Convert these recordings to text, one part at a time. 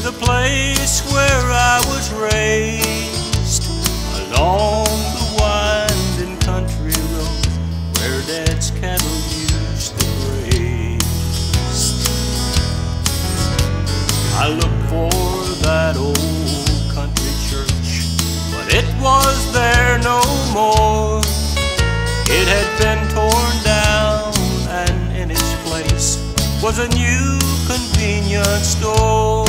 the place where I was raised, along the winding country road where Dad's cattle used to graze. I looked for that old country church, but it was there no more. It had been torn down, and in its place was a new convenience store.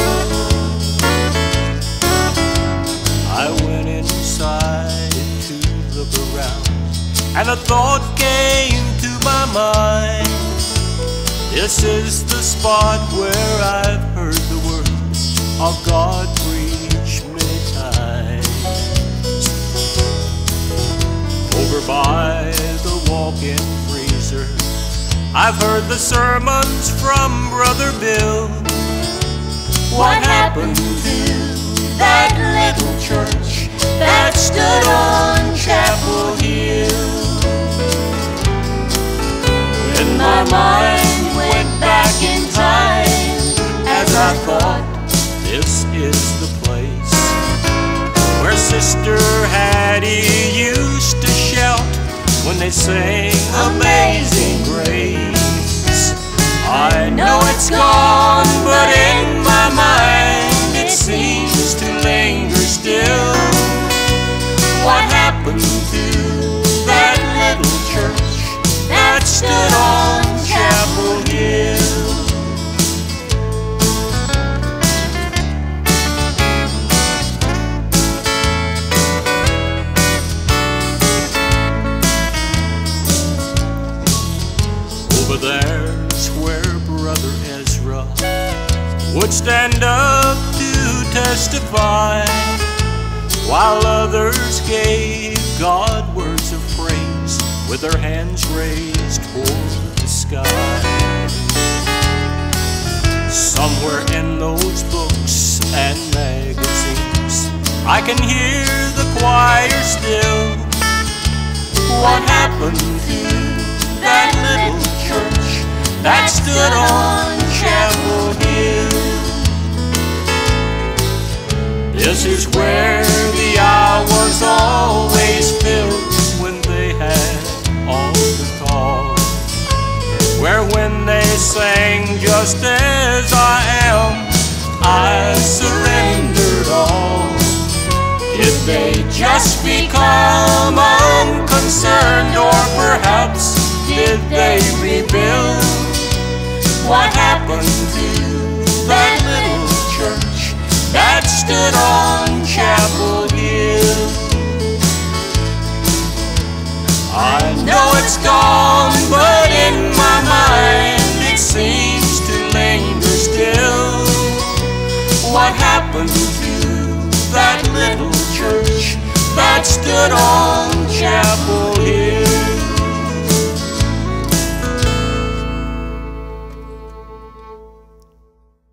I went inside to look around, and a thought came to my mind. This is the spot where I've heard the words of God preached many times. Over by the walk-in freezer, I've heard the sermons from Brother Bill. What happened to that little church that stood on Chappel Hill? And my mind went back in time as I thought, this is the place where Sister Hattie used to shout when they sang Amazing Grace. I know it's gone, but in my mind it seems to linger still. What happened to that little church that stood on Chappel Hill? Over there's where Brother Ezra would stand up to testify, while others gave God words of praise with their hands raised toward the sky. Somewhere in those books and magazines I can hear the choir still. What happened to that little church that stood on Chappel Hill? This is where the hours always filled when they had altar call, where when they sang just as I am, I surrendered all. Did they just become unconcerned, or perhaps did they rebuild? What happened to that little church that stood on Chappel Hill? I know it's gone, but in my mind it seems to linger still. What happened to that little church that stood on